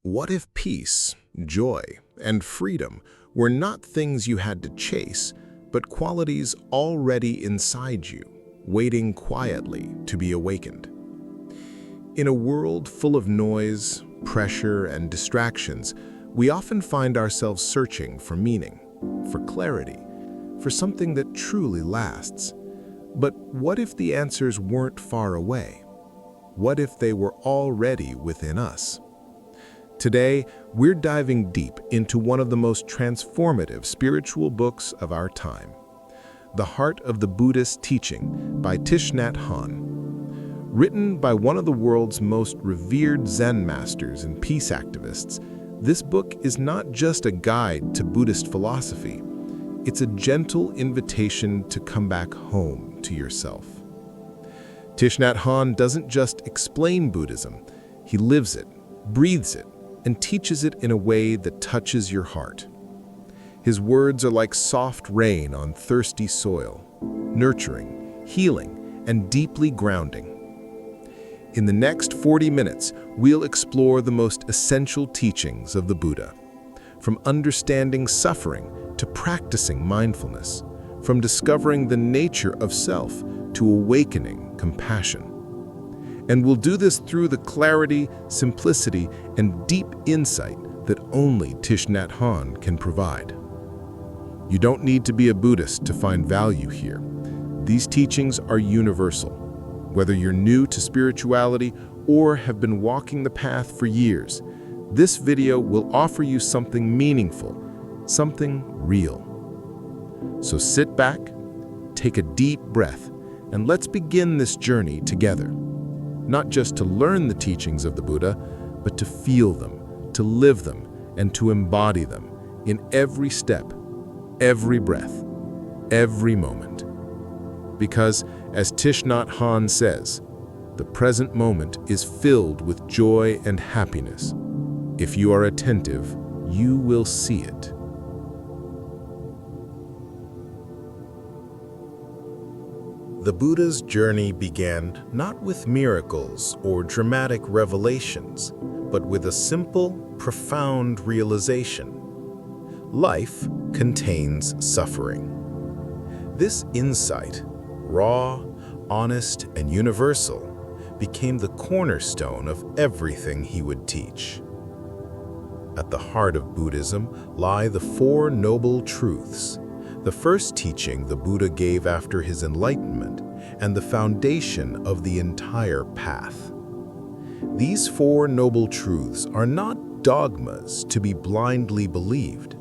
What if peace, joy, and freedom were not things you had to chase, but qualities already inside you, waiting quietly to be awakened? In a world full of noise, pressure, and distractions, we often find ourselves searching for meaning, for clarity, for something that truly lasts. But what if the answers weren't far away? What if they were already within us? Today, we're diving deep into one of the most transformative spiritual books of our time, The Heart of the Buddhist Teaching by Thich Nhat Hanh. Written by one of the world's most revered Zen masters and peace activists, this book is not just a guide to Buddhist philosophy. It's a gentle invitation to come back home to yourself. Thich Nhat Hanh doesn't just explain Buddhism, he lives it, breathes it, and teaches it in a way that touches your heart. His words are like soft rain on thirsty soil, nurturing, healing, and deeply grounding. In the next 40 minutes, we'll explore the most essential teachings of the Buddha, from understanding suffering to practicing mindfulness, from discovering the nature of self to awakening compassion. And we'll do this through the clarity, simplicity, and deep insight that only Thich Nhat Hanh can provide. You don't need to be a Buddhist to find value here. These teachings are universal. Whether you're new to spirituality or have been walking the path for years, this video will offer you something meaningful, something real. So sit back, take a deep breath, and let's begin this journey together. Not just to learn the teachings of the Buddha, but to feel them, to live them, and to embody them in every step, every breath, every moment. Because, as Thich Nhat Hanh says, the present moment is filled with joy and happiness. If you are attentive, you will see it. The Buddha's journey began not with miracles or dramatic revelations, but with a simple, profound realization. Life contains suffering. This insight, raw, honest, and universal, became the cornerstone of everything he would teach. At the heart of Buddhism lie the Four Noble Truths, the first teaching the Buddha gave after his enlightenment and the foundation of the entire path. These Four Noble Truths are not dogmas to be blindly believed.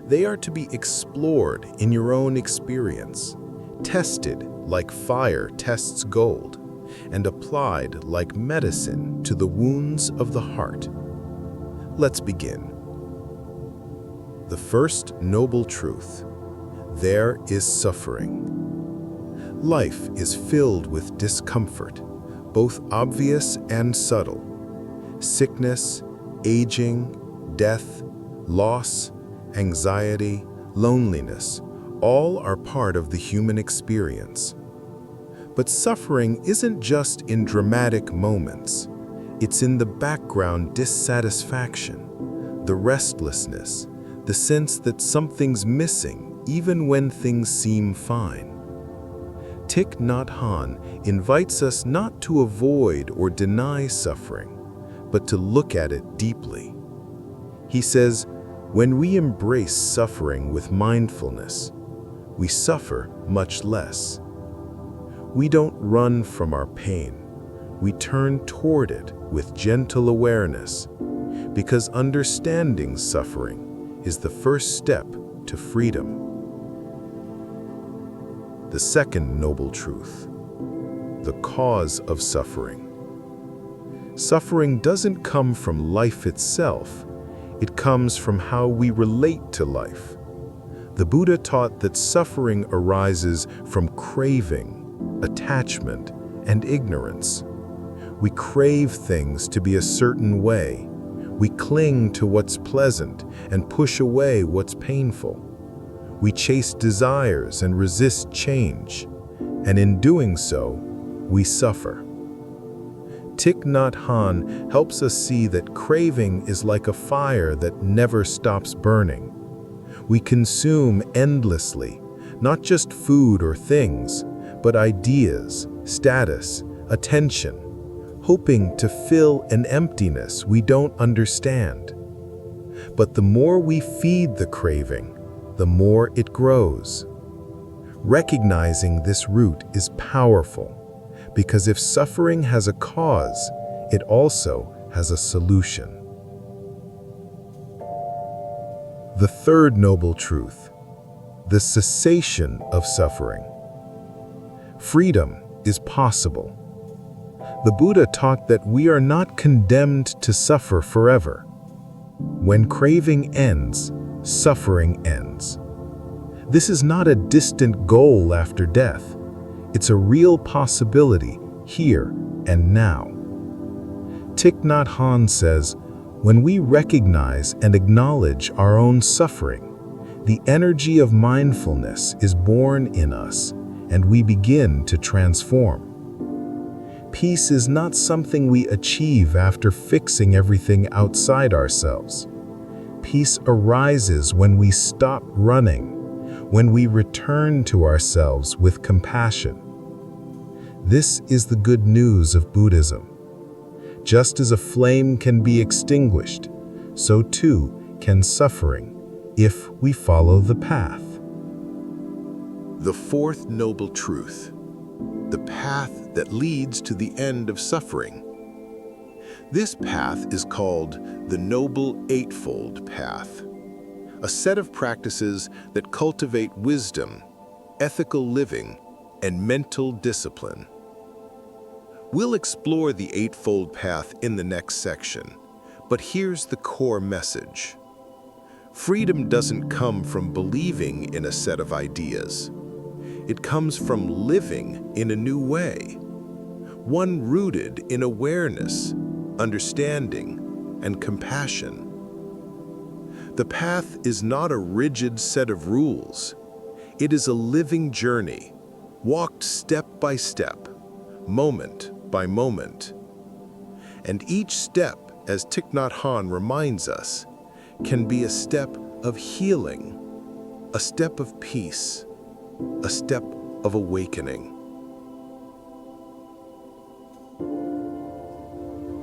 They are to be explored in your own experience, tested like fire tests gold, and applied like medicine to the wounds of the heart. Let's begin. The first noble truth: there is suffering. Life is filled with discomfort, both obvious and subtle. Sickness, aging, death, loss, anxiety, loneliness, all are part of the human experience. But suffering isn't just in dramatic moments. It's in the background dissatisfaction, the restlessness, the sense that something's missing even when things seem fine. Thich Nhat Hanh invites us not to avoid or deny suffering, but to look at it deeply. He says, when we embrace suffering with mindfulness, we suffer much less. We don't run from our pain. We turn toward it with gentle awareness, because understanding suffering is the first step to freedom. The second noble truth: the cause of suffering. Suffering doesn't come from life itself. It comes from how we relate to life. The Buddha taught that suffering arises from craving, attachment, and ignorance. We crave things to be a certain way. We cling to what's pleasant and push away what's painful. We chase desires and resist change, and in doing so, we suffer. Thich Nhat Hanh helps us see that craving is like a fire that never stops burning. We consume endlessly, not just food or things, but ideas, status, attention, hoping to fill an emptiness we don't understand. But the more we feed the craving, the more it grows. Recognizing this root is powerful, because if suffering has a cause, it also has a solution. The third noble truth, the cessation of suffering. Freedom is possible. The Buddha taught that we are not condemned to suffer forever. When craving ends, suffering ends. This is not a distant goal after death. It's a real possibility here and now. Thich Nhat Hanh says, when we recognize and acknowledge our own suffering, the energy of mindfulness is born in us, and we begin to transform. Peace is not something we achieve after fixing everything outside ourselves. Peace arises when we stop running, when we return to ourselves with compassion. This is the good news of Buddhism. Just as a flame can be extinguished, so too can suffering, if we follow the path. The fourth noble truth, the path that leads to the end of suffering. This path is called the Noble Eightfold Path, a set of practices that cultivate wisdom, ethical living, and mental discipline. We'll explore the Eightfold Path in the next section, but here's the core message. Freedom doesn't come from believing in a set of ideas. It comes from living in a new way, one rooted in awareness, understanding, and compassion. The path is not a rigid set of rules. It is a living journey, walked step by step, moment by moment. And each step, as Thich Nhat Hanh reminds us, can be a step of healing, a step of peace, a step of awakening.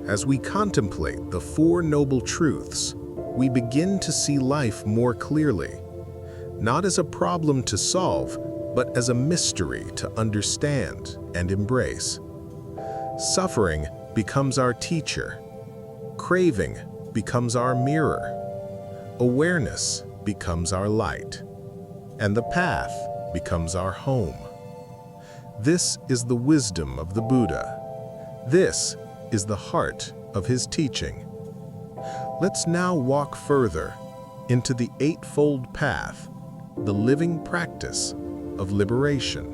As we contemplate the Four Noble Truths, we begin to see life more clearly, not as a problem to solve, but as a mystery to understand and embrace. Suffering becomes our teacher. Craving becomes our mirror. Awareness becomes our light. And the path becomes our home. This is the wisdom of the Buddha. This is the heart of his teaching. Let's now walk further into the Eightfold Path, the living practice of liberation.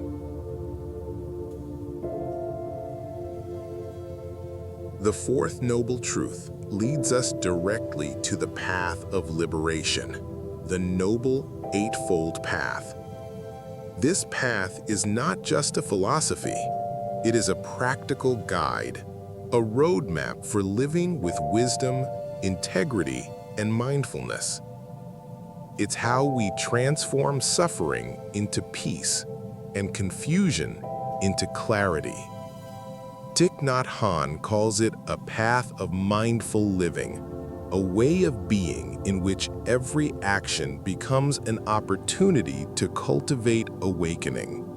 The fourth noble truth leads us directly to the path of liberation, the Noble Eightfold Path. This path is not just a philosophy, it is a practical guide, a roadmap for living with wisdom, integrity, and mindfulness. It's how we transform suffering into peace and confusion into clarity. Thich Nhat Hanh calls it a path of mindful living, a way of being in which every action becomes an opportunity to cultivate awakening.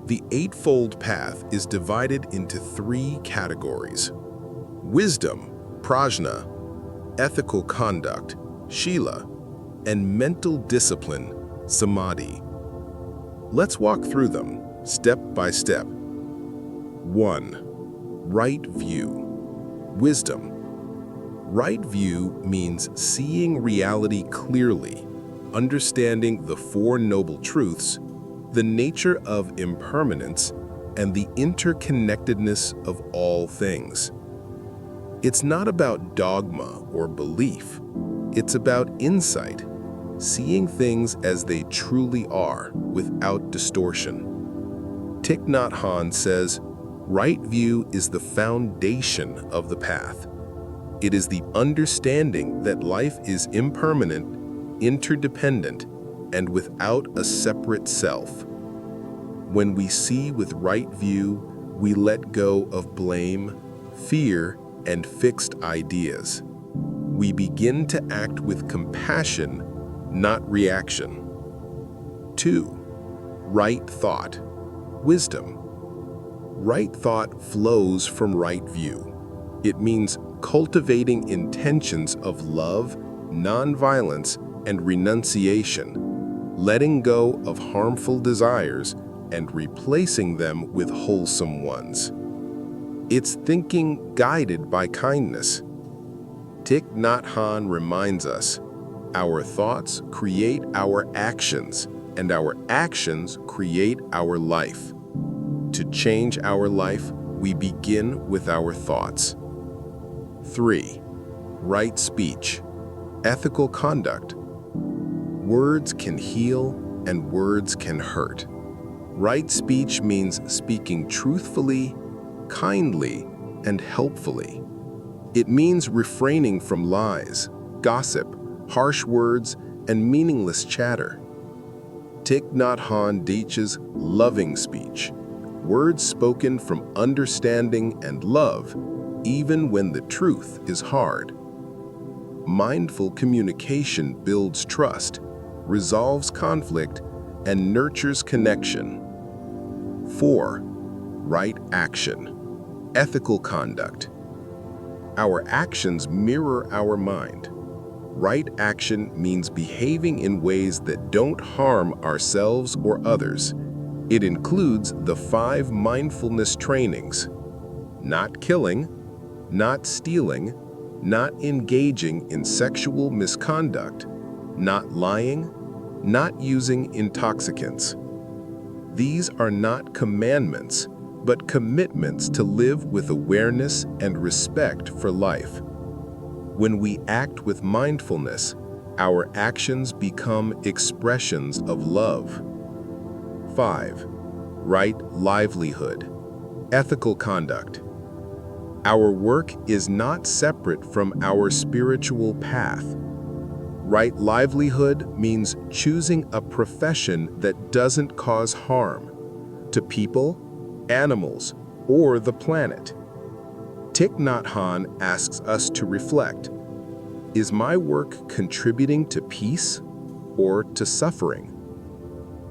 The Eightfold Path is divided into three categories: wisdom, prajna, ethical conduct, shila, and mental discipline, samadhi. Let's walk through them, step by step. 1. Right view. Wisdom. Right view means seeing reality clearly, understanding the Four Noble Truths, the nature of impermanence, and the interconnectedness of all things. It's not about dogma or belief. It's about insight, seeing things as they truly are, without distortion. Thich Nhat Hanh says, Right view is the foundation of the path. It is the understanding that life is impermanent, interdependent, and without a separate self. When we see with right view, we let go of blame, fear, and fixed ideas. We begin to act with compassion, not reaction. 2. Right thought. Wisdom. Right thought flows from right view. It means cultivating intentions of love, nonviolence, and renunciation, letting go of harmful desires and replacing them with wholesome ones. It's thinking guided by kindness. Thich Nhat Hanh reminds us, our thoughts create our actions, and our actions create our life. To change our life, we begin with our thoughts. 3. Right speech. Ethical conduct. Words can heal and words can hurt. Right speech means speaking truthfully, kindly, and helpfully. It means refraining from lies, gossip, harsh words, and meaningless chatter. Thich Nhat Hanh teaches loving speech, words spoken from understanding and love, even when the truth is hard. Mindful communication builds trust, resolves conflict, and nurtures connection. 4. Right action. Ethical conduct. Our actions mirror our mind. Right action means behaving in ways that don't harm ourselves or others. It includes the 5 mindfulness trainings: not killing, not stealing, not engaging in sexual misconduct, not lying, not using intoxicants. These are not commandments, but commitments to live with awareness and respect for life. When we act with mindfulness, our actions become expressions of love. 5. Right livelihood. Ethical conduct. Our work is not separate from our spiritual path. Right livelihood means choosing a profession that doesn't cause harm to people, animals, or the planet. Thich Nhat Hanh asks us to reflect, is my work contributing to peace or to suffering?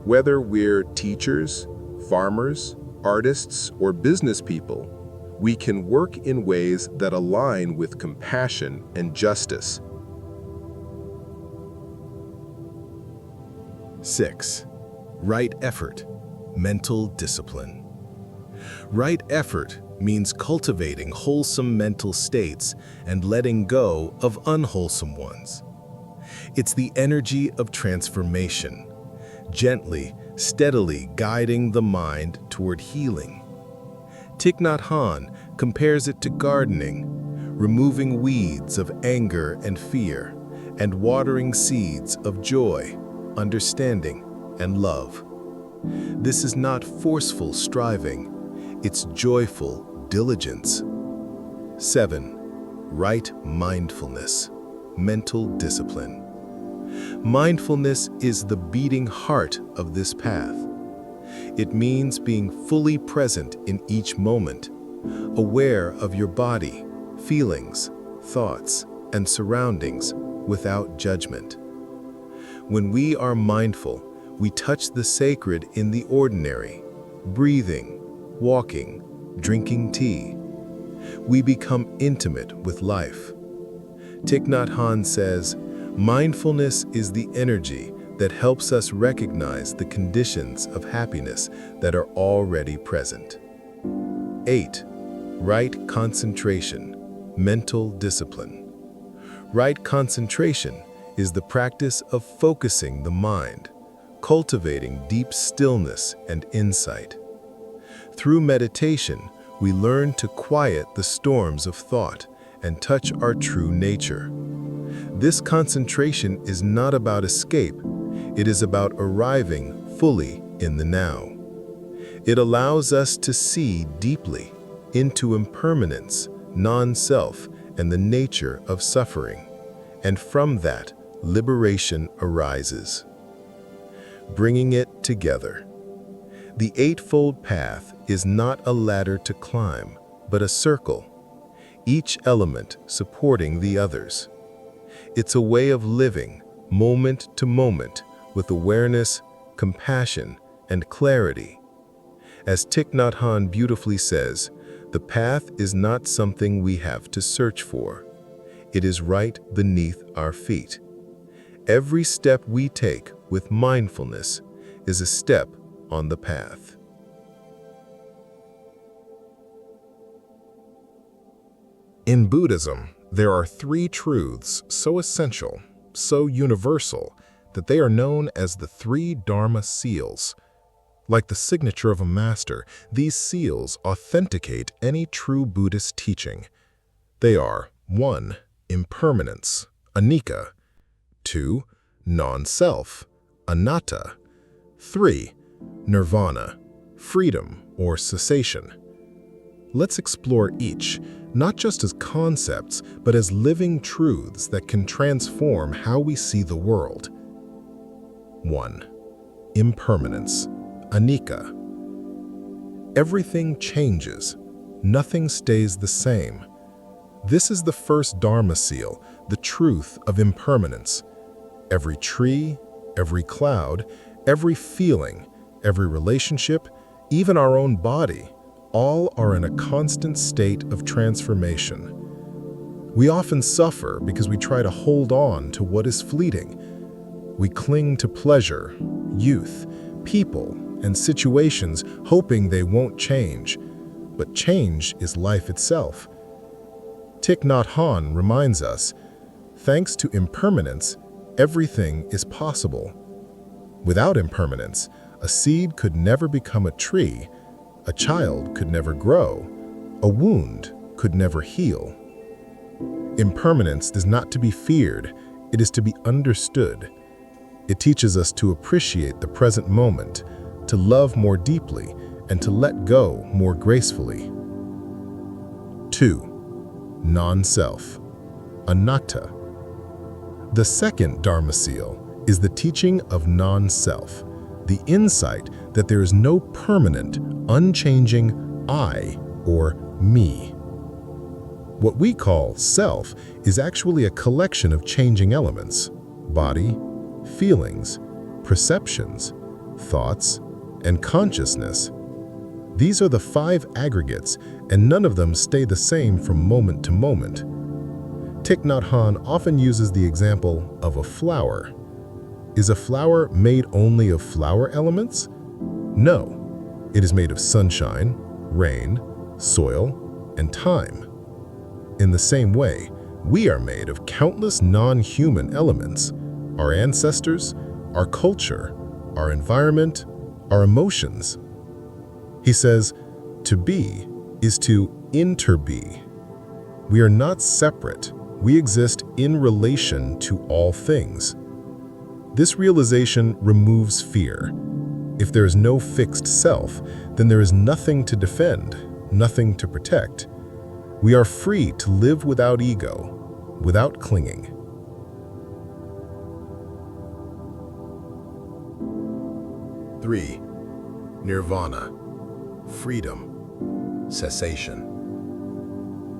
Whether we're teachers, farmers, artists, or business people, we can work in ways that align with compassion and justice. 6. Right effort. Mental discipline. Right effort means cultivating wholesome mental states and letting go of unwholesome ones. It's the energy of transformation, gently, steadily guiding the mind toward healing. Thich Nhat Hanh compares it to gardening, removing weeds of anger and fear, and watering seeds of joy, understanding, and love. This is not forceful striving, it's joyful diligence. 7. Right mindfulness. Mental discipline. Mindfulness is the beating heart of this path. It means being fully present in each moment, aware of your body, feelings, thoughts, and surroundings without judgment. When we are mindful, we touch the sacred in the ordinary, breathing, walking, drinking tea. We become intimate with life. Thich Nhat Hanh says, mindfulness is the energy that helps us recognize the conditions of happiness that are already present. 8. Right concentration. Mental discipline. Right concentration is the practice of focusing the mind, cultivating deep stillness and insight. Through meditation, we learn to quiet the storms of thought and touch our true nature. This concentration is not about escape, it is about arriving fully in the now. It allows us to see deeply into impermanence, non-self, and the nature of suffering. And from that, liberation arises. Bringing it together. The Eightfold Path is not a ladder to climb, but a circle, each element supporting the others. It's a way of living, moment to moment, with awareness, compassion, and clarity. As Thich Nhat Hanh beautifully says, the path is not something we have to search for. It is right beneath our feet. Every step we take with mindfulness is a step on the path. In Buddhism, there are three truths so essential, so universal, that they are known as the three Dharma seals. Like the signature of a master, these seals authenticate any true Buddhist teaching. They are 1. Impermanence, anicca; 2. Non-self, anatta; 3. Nirvana, freedom or cessation. Let's explore each, not just as concepts, but as living truths that can transform how we see the world. 1. Impermanence, anicca. Everything changes. Nothing stays the same. This is the first Dharma seal, the truth of impermanence. Every tree, every cloud, every feeling, every relationship, even our own body, all are in a constant state of transformation. We often suffer because we try to hold on to what is fleeting. We cling to pleasure, youth, people, and situations hoping they won't change. But change is life itself. Thich Nhat Hanh reminds us, thanks to impermanence, everything is possible. Without impermanence, a seed could never become a tree, a child could never grow, a wound could never heal. Impermanence is not to be feared, it is to be understood. It teaches us to appreciate the present moment, to love more deeply, and to let go more gracefully. 2. Non-self, anatta. The second Dharma seal is the teaching of non-self, the insight that there is no permanent, unchanging I or me. What we call self is actually a collection of changing elements: body, feelings, perceptions, thoughts, and consciousness. These are the 5 aggregates, and none of them stay the same from moment to moment. Thich Nhat Hanh often uses the example of a flower. Is a flower made only of flower elements? No. It is made of sunshine, rain, soil, and time. In the same way, we are made of countless non-human elements: our ancestors, our culture, our environment, our emotions. He says, to be is to interbe. We are not separate. We exist in relation to all things. This realization removes fear. If there is no fixed self, then there is nothing to defend, nothing to protect. We are free to live without ego, without clinging. 3. Nirvana, freedom, cessation.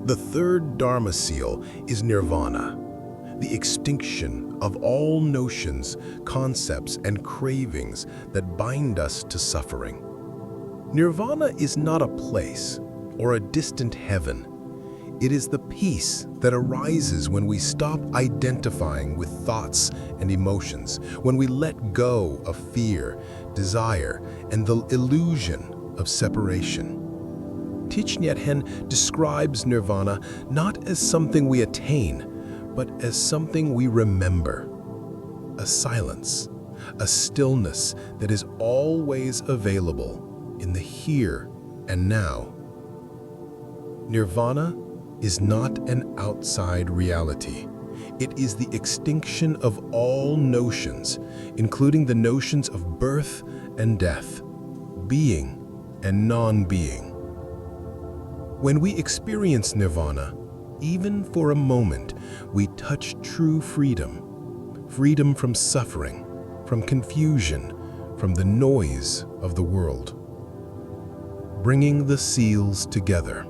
The third Dharma seal is nirvana, the extinction of all notions, concepts, and cravings that bind us to suffering. Nirvana is not a place or a distant heaven. It is the peace that arises when we stop identifying with thoughts and emotions, when we let go of fear, desire, and the illusion of separation. Thich Nhat Hanh describes nirvana not as something we attain, but as something we remember. A silence, a stillness that is always available in the here and now. Nirvana is not an outside reality. It is the extinction of all notions, including the notions of birth and death, being and non-being. When we experience Nirvana, even for a moment, we touch true freedom. Freedom from suffering, from confusion, from the noise of the world. Bringing the seals together.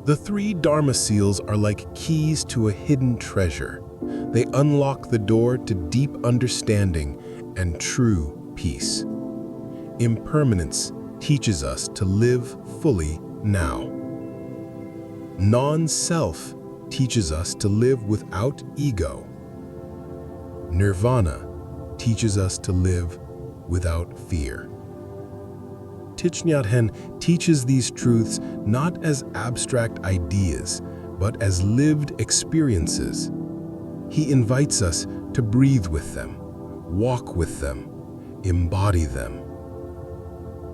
The 3 Dharma seals are like keys to a hidden treasure. They unlock the door to deep understanding and true peace. Impermanence teaches us to live fully now. Non-self teaches us to live without ego. Nirvana teaches us to live without fear. Thich Nhat Hanh teaches these truths not as abstract ideas, but as lived experiences. He invites us to breathe with them, walk with them, embody them.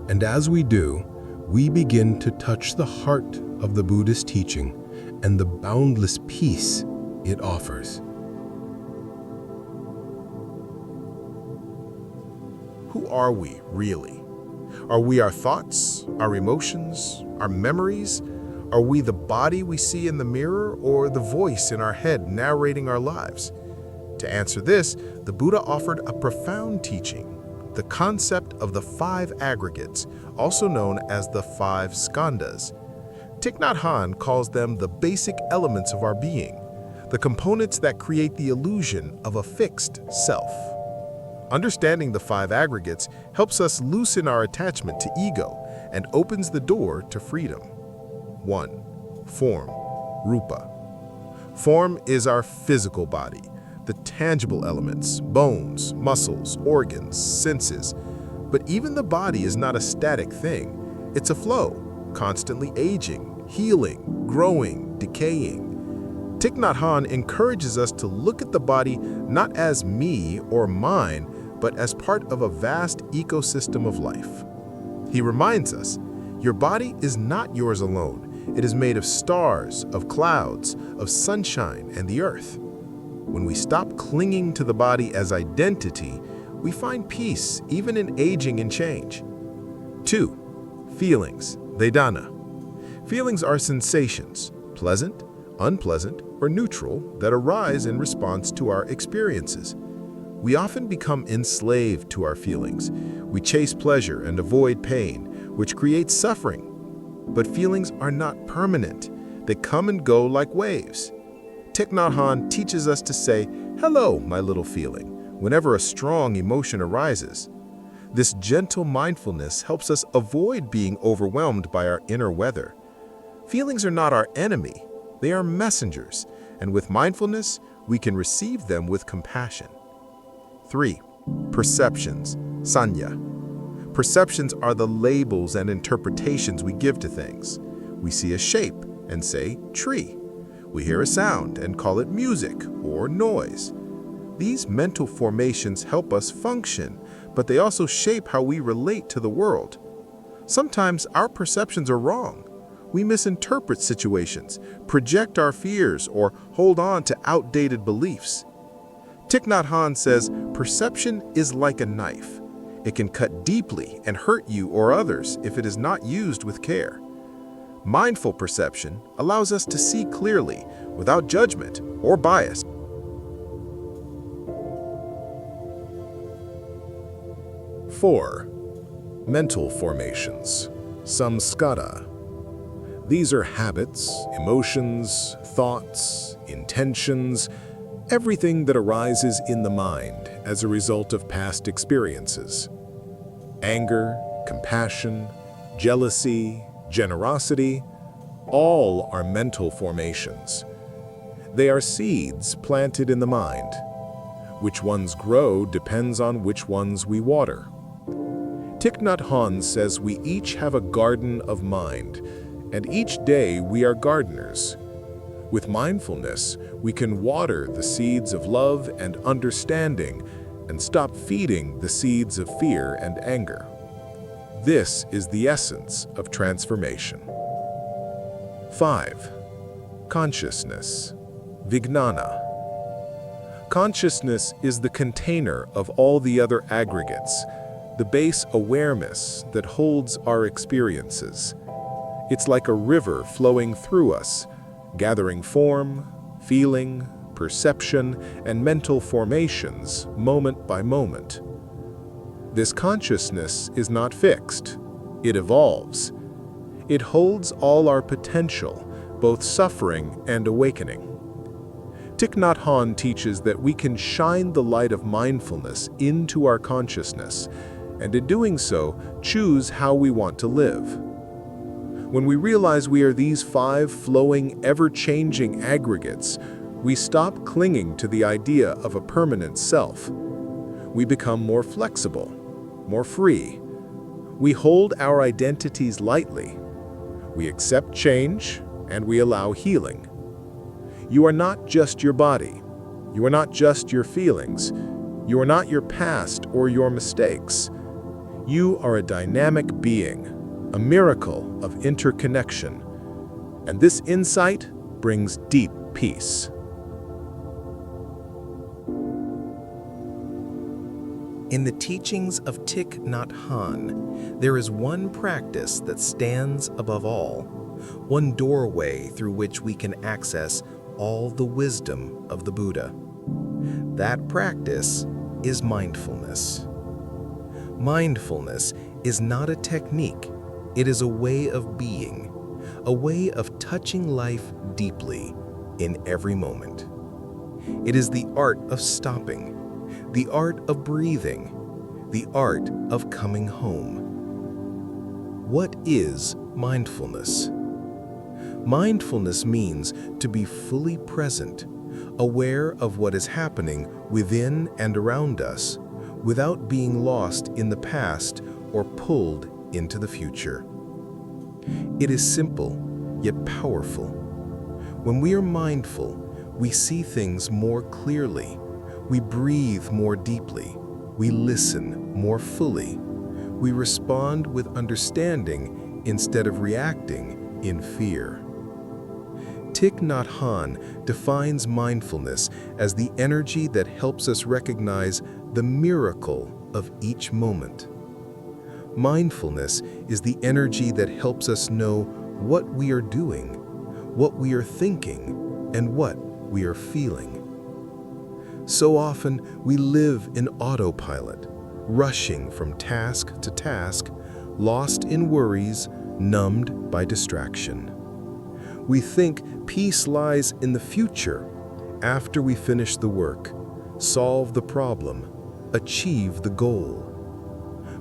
And as we do, we begin to touch the heart of the Buddhist teaching and the boundless peace it offers. Who are we, really? Are we our thoughts, our emotions, our memories? Are we the body we see in the mirror or the voice in our head narrating our lives? To answer this, the Buddha offered a profound teaching, the concept of the 5 aggregates, also known as the 5 skandhas. Thich Nhat Hanh calls them the basic elements of our being, the components that create the illusion of a fixed self. Understanding the 5 aggregates helps us loosen our attachment to ego and opens the door to freedom. 1. Form, rupa. Form is our physical body, the tangible elements, bones, muscles, organs, senses. But even the body is not a static thing. It's a flow, constantly aging, healing, growing, decaying. Thich Nhat Hanh encourages us to look at the body not as me or mine, but as part of a vast ecosystem of life. He reminds us, your body is not yours alone. It is made of stars, of clouds, of sunshine, and the earth. When we stop clinging to the body as identity, we find peace even in aging and change. 2. Feelings, vedana. Feelings are sensations, pleasant, unpleasant, or neutral, that arise in response to our experiences. We often become enslaved to our feelings. We chase pleasure and avoid pain, which creates suffering. But feelings are not permanent. They come and go like waves. Thich Nhat Hanh teaches us to say, "Hello, my little feeling," whenever a strong emotion arises. This gentle mindfulness helps us avoid being overwhelmed by our inner weather. Feelings are not our enemy. They are messengers, and with mindfulness, we can receive them with compassion. 3. Perceptions, sanya. Perceptions are the labels and interpretations we give to things. We see a shape and say, tree. We hear a sound and call it music or noise. These mental formations help us function, but they also shape how we relate to the world. Sometimes our perceptions are wrong. We misinterpret situations, project our fears, or hold on to outdated beliefs. Thich Nhat Hanh says, perception is like a knife. It can cut deeply and hurt you or others if it is not used with care. Mindful perception allows us to see clearly without judgment or bias. 4. Mental formations, samskara. These are habits, emotions, thoughts, intentions, everything that arises in the mind as a result of past experiences. Anger, compassion, jealousy, generosity, all are mental formations. They are seeds planted in the mind. Which ones grow depends on which ones we water. Thich Nhat Hanh says we each have a garden of mind, and each day we are gardeners. With mindfulness, we can water the seeds of love and understanding and stop feeding the seeds of fear and anger. This is the essence of transformation. 5. Consciousness, vijnana. Consciousness is the container of all the other aggregates. the base awareness that holds our experiences. It's like a river flowing through us, gathering form, feeling, perception, and mental formations moment by moment. This consciousness is not fixed. It evolves. It holds all our potential, both suffering and awakening. Thich Nhat Hanh teaches that we can shine the light of mindfulness into our consciousness, and in doing so, choose how we want to live. When we realize we are these 5 flowing, ever-changing aggregates, we stop clinging to the idea of a permanent self. We become more flexible, more free. We hold our identities lightly. We accept change, and we allow healing. You are not just your body. You are not just your feelings. You are not your past or your mistakes. You are a dynamic being, a miracle of interconnection. And this insight brings deep peace. In the teachings of Thich Nhat Hanh, there is one practice that stands above all, one doorway through which we can access all the wisdom of the Buddha. That practice is mindfulness. Mindfulness is not a technique, it is a way of being, a way of touching life deeply in every moment. It is the art of stopping, the art of breathing, the art of coming home. What is mindfulness? Mindfulness means to be fully present, aware of what is happening within and around us, without being lost in the past or pulled into the future. It is simple, yet powerful. When we are mindful, we see things more clearly, we breathe more deeply, we listen more fully, we respond with understanding instead of reacting in fear. Thich Nhat Hanh defines mindfulness as the energy that helps us recognize the miracle of each moment. Mindfulness is the energy that helps us know what we are doing, what we are thinking, and what we are feeling. So often we live in autopilot, rushing from task to task, lost in worries, numbed by distraction. We think peace lies in the future, after we finish the work, solve the problem, achieve the goal.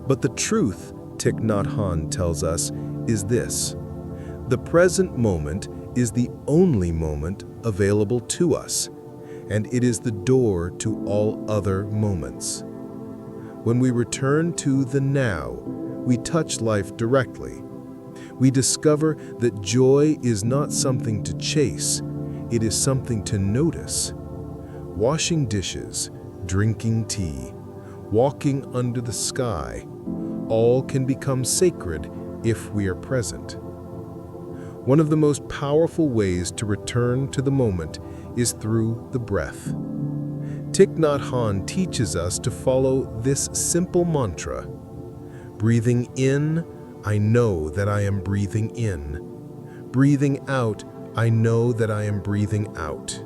But the truth, Thich Nhat Hanh tells us, is this: the present moment is the only moment available to us, and it is the door to all other moments. When we return to the now, we touch life directly. We discover that joy is not something to chase, it is something to notice. Washing dishes, drinking tea, walking under the sky, all can become sacred if we are present. One of the most powerful ways to return to the moment is through the breath. Thich Nhat Hanh teaches us to follow this simple mantra. Breathing in, I know that I am breathing in. Breathing out, I know that I am breathing out.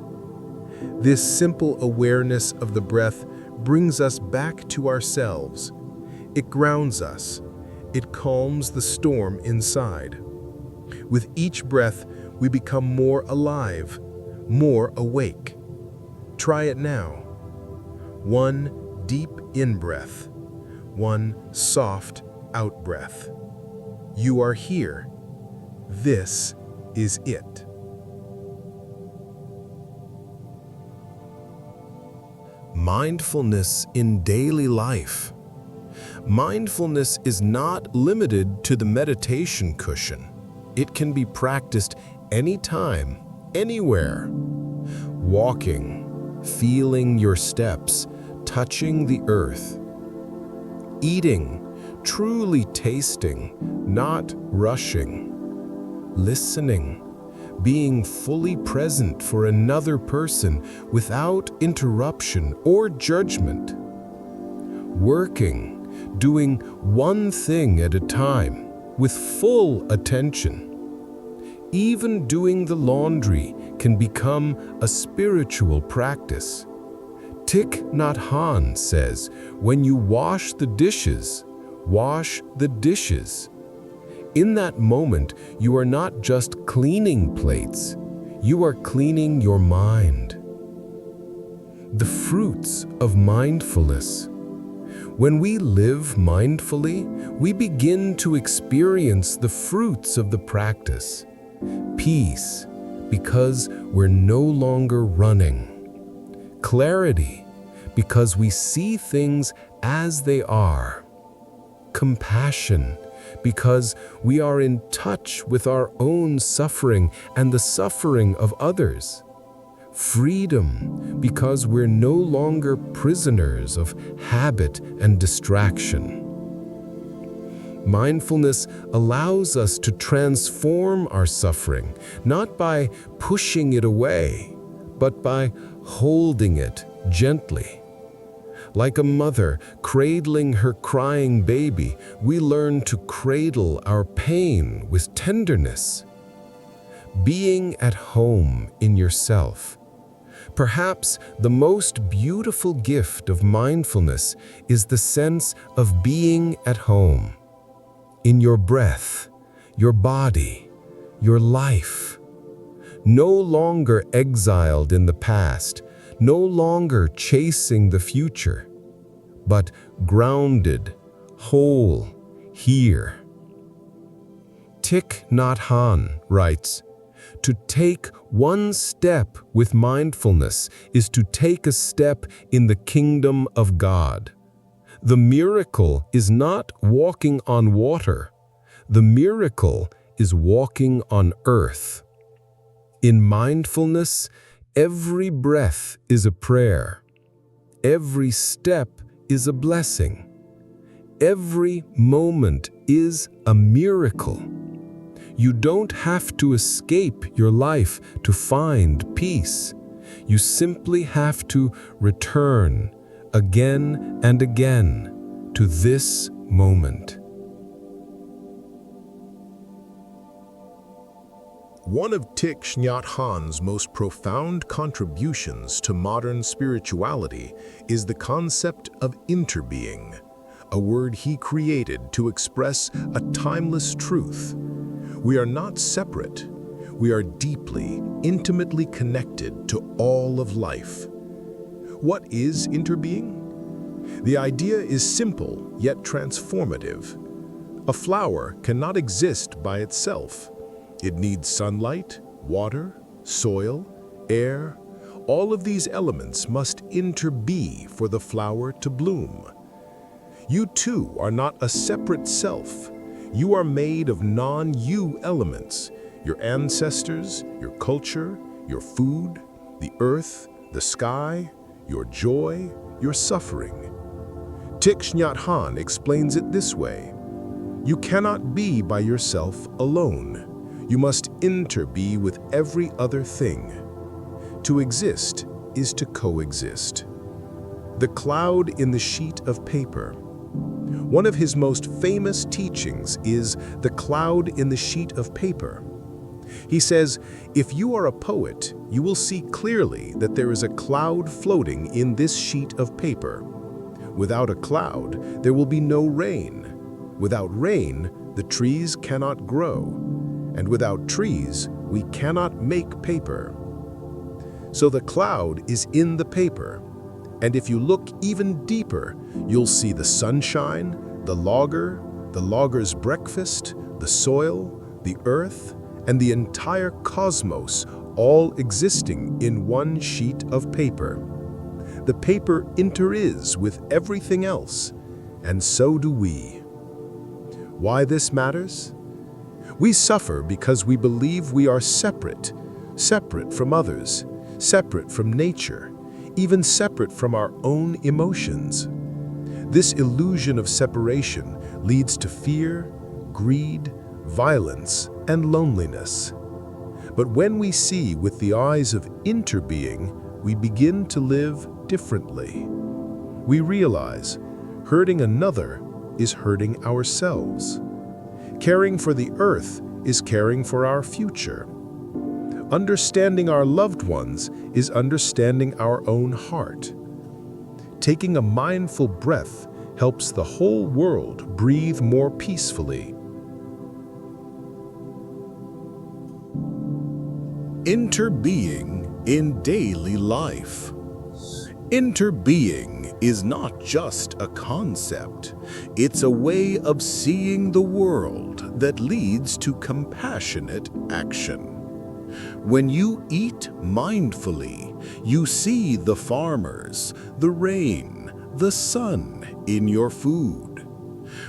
This simple awareness of the breath brings us back to ourselves. It grounds us. It calms the storm inside. With each breath, we become more alive, more awake. Try it now. 1 deep in-breath, 1 soft out-breath. You are here. This is it. Mindfulness in daily life. Mindfulness is not limited to the meditation cushion. It can be practiced anytime, anywhere. Walking, feeling your steps, touching the earth. Eating, truly tasting, not rushing. Listening, being fully present for another person without interruption or judgment. Working, doing one thing at a time with full attention. Even doing the laundry can become a spiritual practice. Thich Nhat Hanh says, when you wash the dishes, wash the dishes. In that moment, you are not just cleaning plates, you are cleaning your mind. The fruits of mindfulness. When we live mindfully, we begin to experience the fruits of the practice. Peace, because we're no longer running. Clarity, because we see things as they are. Compassion, because we are in touch with our own suffering and the suffering of others. Freedom, because we're no longer prisoners of habit and distraction. Mindfulness allows us to transform our suffering, not by pushing it away, but by holding it gently. Like a mother cradling her crying baby, we learn to cradle our pain with tenderness. Being at home in yourself. Perhaps the most beautiful gift of mindfulness is the sense of being at home. In your breath, your body, your life. No longer exiled in the past, no longer chasing the future, but grounded, whole, here. Thich Nhat Hanh writes, to take one step with mindfulness is to take a step in the kingdom of God. The miracle is not walking on water. The miracle is walking on earth. In mindfulness, every breath is a prayer. Every step is a blessing. Every moment is a miracle. You don't have to escape your life to find peace. You simply have to return again and again to this moment. One of Thich Nhat Hanh's most profound contributions to modern spirituality is the concept of interbeing, a word he created to express a timeless truth. We are not separate. We are deeply, intimately connected to all of life. What is interbeing? The idea is simple yet transformative. A flower cannot exist by itself. It needs sunlight, water, soil, air. All of these elements must interbe for the flower to bloom. You too are not a separate self. You are made of non-you elements, your ancestors, your culture, your food, the earth, the sky, your joy, your suffering. Thich Nhat Hanh explains it this way. You cannot be by yourself alone. You must interbe with every other thing. To exist is to coexist. The cloud in the sheet of paper. One of his most famous teachings is the cloud in the sheet of paper. He says, if you are a poet, you will see clearly that there is a cloud floating in this sheet of paper. Without a cloud, there will be no rain. Without rain, the trees cannot grow. And without trees, we cannot make paper. So the cloud is in the paper. And if you look even deeper, you'll see the sunshine, the logger's breakfast, the soil, the earth, and the entire cosmos all existing in one sheet of paper. The paper interis with everything else, and so do we. Why this matters? We suffer because we believe we are separate from others, separate from nature, even separate from our own emotions. This illusion of separation leads to fear, greed, violence, and loneliness. But when we see with the eyes of interbeing, we begin to live differently. We realize Hurting another is hurting ourselves. Caring for the earth is caring for our future. Understanding our loved ones is understanding our own heart. Taking a mindful breath helps the whole world breathe more peacefully. Interbeing in daily life. Interbeing is not just a concept. It's a way of seeing the world that leads to compassionate action. When you eat mindfully, you see the farmers, the rain, the sun in your food.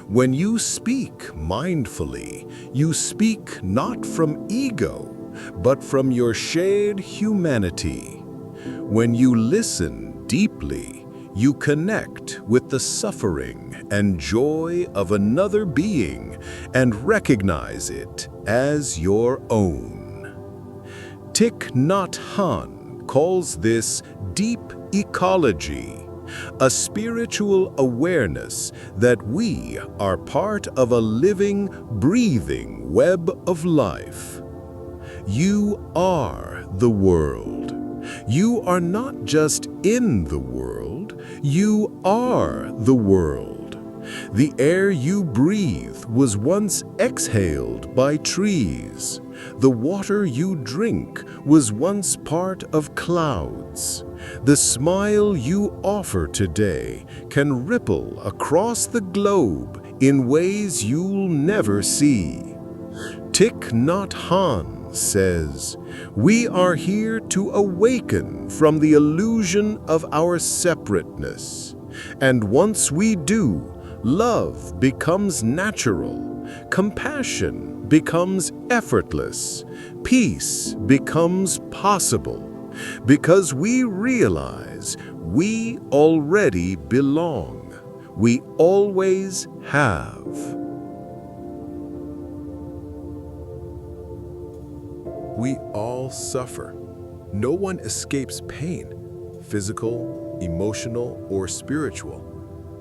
When you speak mindfully, you speak not from ego, but from your shared humanity. When you listen deeply, you connect with the suffering and joy of another being and recognize it as your own. Thich Nhat Hanh calls this deep ecology, a spiritual awareness that we are part of a living, breathing web of life. You are the world. You are not just in the world, you are the world. The air you breathe was once exhaled by trees. The water you drink was once part of clouds. The smile you offer today can ripple across the globe in ways you'll never see. Thich Nhat Hanh says, "We are here to awaken from the illusion of our separateness. And once we do, love becomes natural, compassion becomes effortless, peace becomes possible, because we realize we already belong. We always have." We all suffer. No one escapes pain, physical, emotional, or spiritual.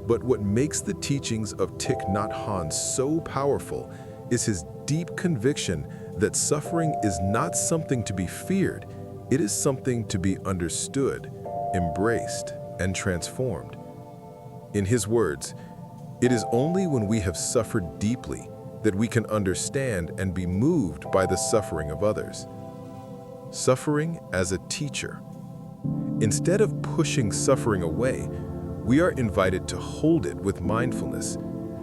But what makes the teachings of Thich Nhat Hanh so powerful is his deep conviction that suffering is not something to be feared, it is something to be understood, embraced, and transformed. In his words, it is only when we have suffered deeply that we can understand and be moved by the suffering of others. Suffering as a teacher. Instead of pushing suffering away, we are invited to hold it with mindfulness,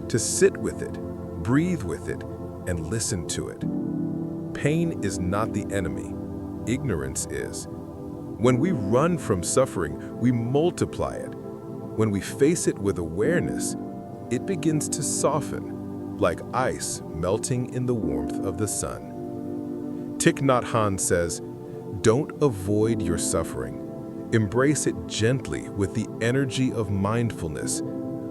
to sit with it, breathe with it, and listen to it. Pain is not the enemy. Ignorance is. When we run from suffering, we multiply it. When we face it with awareness, it begins to soften, like ice melting in the warmth of the sun. Thich Nhat Hanh says, "Don't avoid your suffering. Embrace it gently with the energy of mindfulness,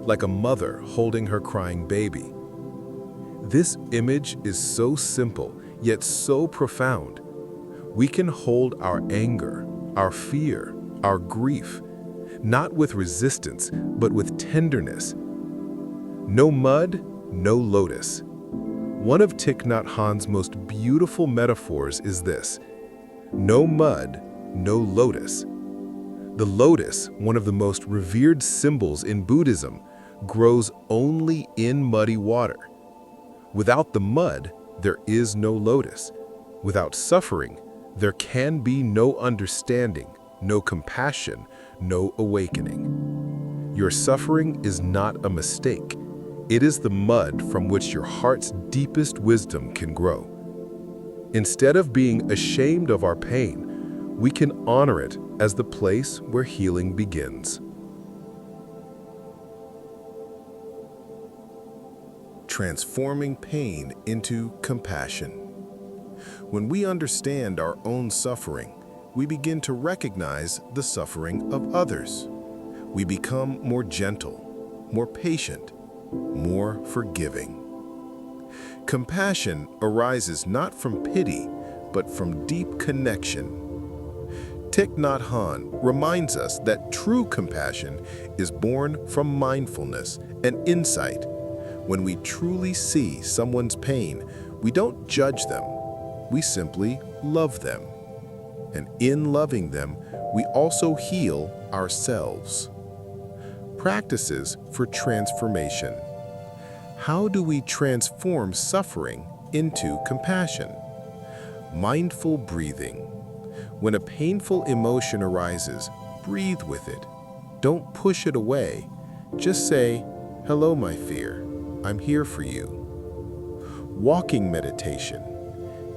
like a mother holding her crying baby." This image is so simple, yet so profound. We can hold our anger, our fear, our grief, not with resistance, but with tenderness. No mud, no lotus. One of Thich Nhat Hanh's most beautiful metaphors is this: no mud, no lotus. The lotus, one of the most revered symbols in Buddhism, grows only in muddy water. Without the mud, there is no lotus. Without suffering, there can be no understanding, no compassion, no awakening. Your suffering is not a mistake. It is the mud from which your heart's deepest wisdom can grow. Instead of being ashamed of our pain, we can honor it as the place where healing begins. Transforming pain into compassion. When we understand our own suffering, we begin to recognize the suffering of others. We become more gentle, more patient, more forgiving. Compassion arises not from pity, but from deep connection. Thich Nhat Hanh reminds us that true compassion is born from mindfulness and insight. When we truly see someone's pain, we don't judge them, we simply love them. And in loving them, we also heal ourselves. Practices for transformation. How do we transform suffering into compassion? Mindful breathing. When a painful emotion arises, breathe with it. Don't push it away. Just say, "Hello, my fear. I'm here for you." Walking meditation.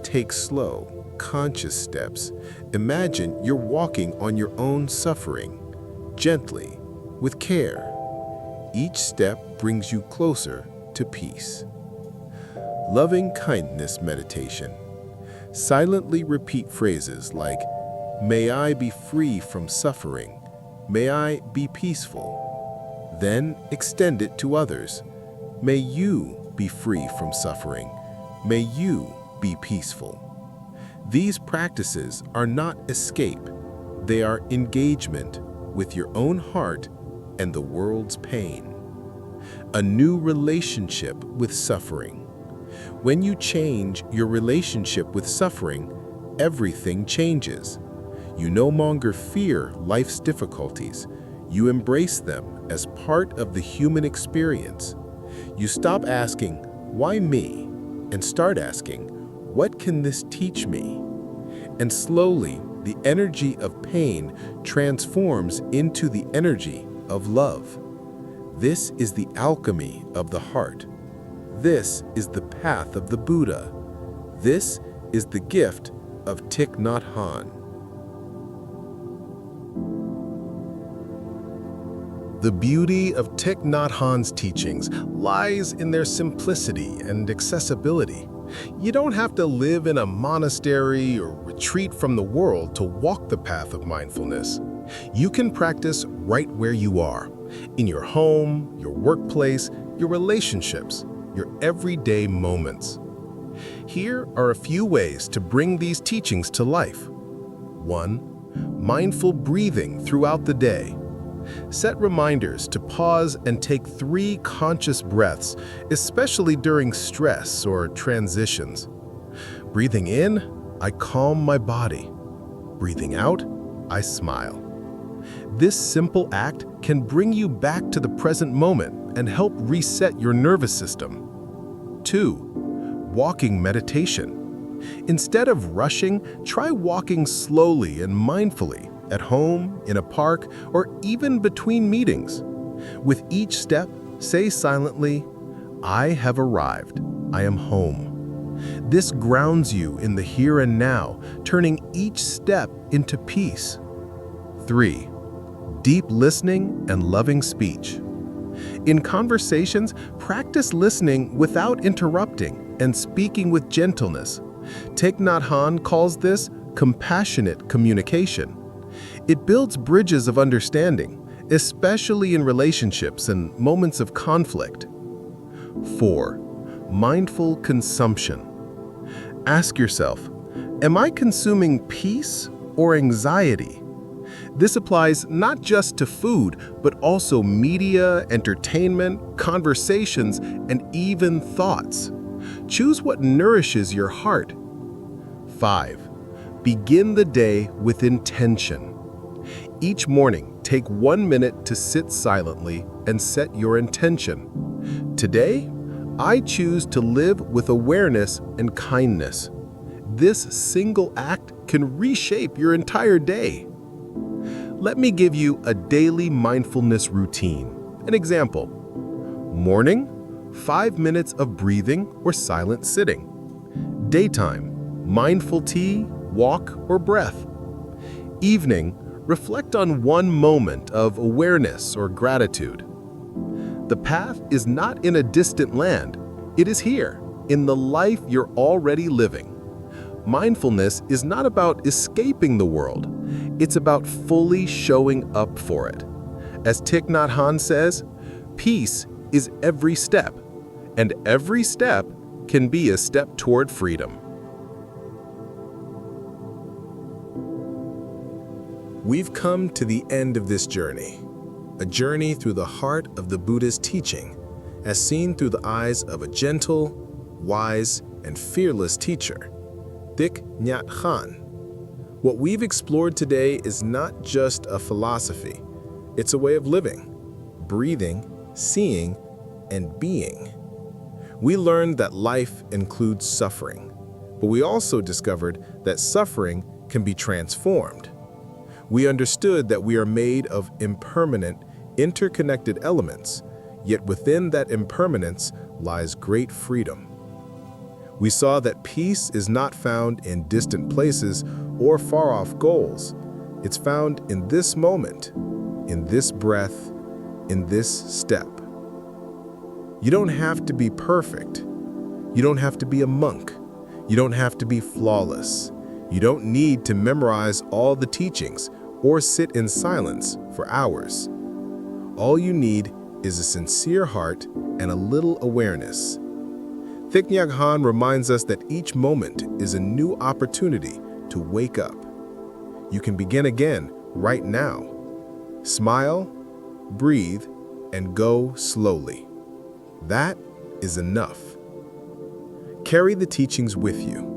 Take slow, conscious steps. Imagine you're walking on your own suffering, gently, with care. Each step brings you closer to peace. Loving kindness meditation. Silently repeat phrases like, "May I be free from suffering. May I be peaceful." Then extend it to others. May you be free from suffering. May you be peaceful. These practices are not escape. They are engagement with your own heart and the world's pain. A new relationship with suffering. When you change your relationship with suffering, everything changes. You no longer fear life's difficulties. You embrace them as part of the human experience. You stop asking, "Why me?" and start asking, "What can this teach me?" And slowly, the energy of pain transforms into the energy of love. This is the alchemy of the heart. This is the path of the Buddha. This is the gift of Thich Nhat Hanh. The beauty of Thich Nhat Hanh's teachings lies in their simplicity and accessibility. You don't have to live in a monastery or retreat from the world to walk the path of mindfulness. You can practice right where you are, in your home, your workplace, your relationships, your everyday moments. Here are a few ways to bring these teachings to life. 1. Mindful breathing throughout the day. Set reminders to pause and take 3 conscious breaths, especially during stress or transitions. Breathing in, I calm my body. Breathing out, I smile. This simple act can bring you back to the present moment and help reset your nervous system. 2. Walking meditation. Instead of rushing, try walking slowly and mindfully at home, in a park, or even between meetings. With each step, say silently, "I have arrived. I am home." This grounds you in the here and now, turning each step into peace. 3. Deep listening and loving speech. In conversations, practice listening without interrupting and speaking with gentleness. Thich Nhat Hanh calls this compassionate communication. It builds bridges of understanding, especially in relationships and moments of conflict. 4. Mindful consumption. Ask yourself, am I consuming peace or anxiety? This applies not just to food, but also media, entertainment, conversations, and even thoughts. Choose what nourishes your heart. 5. Begin the day with intention. Each morning, take 1 minute to sit silently and set your intention. Today, I choose to live with awareness and kindness. This single act can reshape your entire day. Let me give you a daily mindfulness routine. An example. Morning, 5 minutes of breathing or silent sitting. Daytime, mindful tea, walk, or breath. Evening, reflect on one moment of awareness or gratitude. The path is not in a distant land. It is here, in the life you're already living. Mindfulness is not about escaping the world. It's about fully showing up for it. As Thich Nhat Hanh says, peace is every step, and every step can be a step toward freedom. We've come to the end of this journey, a journey through the heart of the Buddha's teaching, as seen through the eyes of a gentle, wise, and fearless teacher, Thich Nhat Hanh. What we've explored today is not just a philosophy, it's a way of living, breathing, seeing, and being. We learned that life includes suffering, but we also discovered that suffering can be transformed. We understood that we are made of impermanent, interconnected elements, yet within that impermanence lies great freedom. We saw that peace is not found in distant places or far-off goals. It's found in this moment, in this breath, in this step. You don't have to be perfect. You don't have to be a monk. You don't have to be flawless. You don't need to memorize all the teachings or sit in silence for hours. All you need is a sincere heart and a little awareness. Thich Nhat Hanh reminds us that each moment is a new opportunity to wake up. You can begin again right now. Smile, breathe, and go slowly. That is enough. Carry the teachings with you.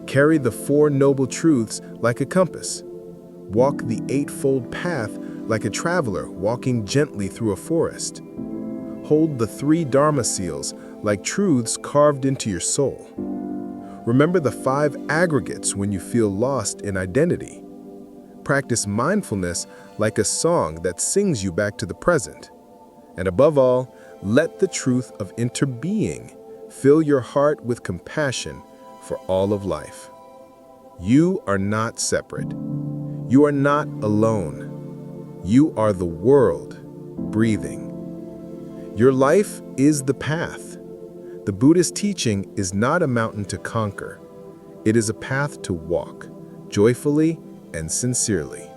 Carry the Four Noble Truths like a compass. Walk the Eightfold path like a traveler walking gently through a forest. Hold the 3 Dharma seals like truths carved into your soul. Remember the 5 aggregates when you feel lost in identity. Practice mindfulness like a song that sings you back to the present. And above all, let the truth of interbeing fill your heart with compassion for all of life. You are not separate. You are not alone. You are the world breathing. Your life is the path. The Buddhist teaching is not a mountain to conquer. It is a path to walk, joyfully and sincerely.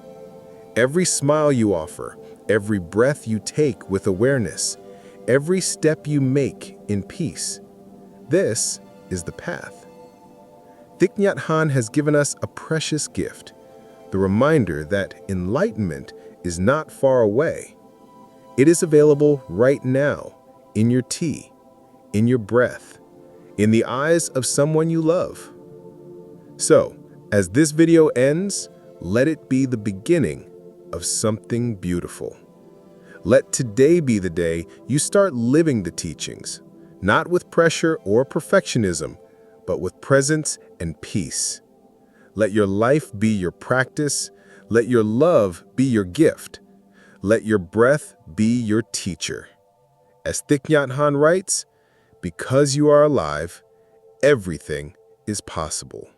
Every smile you offer, every breath you take with awareness, every step you make in peace, this is the path. Thich Nhat Hanh has given us a precious gift, the reminder that enlightenment is not far away. It is available right now, in your tea, in your breath, in the eyes of someone you love. So, as this video ends, let it be the beginning of something beautiful. Let today be the day you start living the teachings, not with pressure or perfectionism, but with presence and peace. Let your life be your practice. Let your love be your gift. Let your breath be your teacher. As Thich Nhat Hanh writes, because you are alive, everything is possible.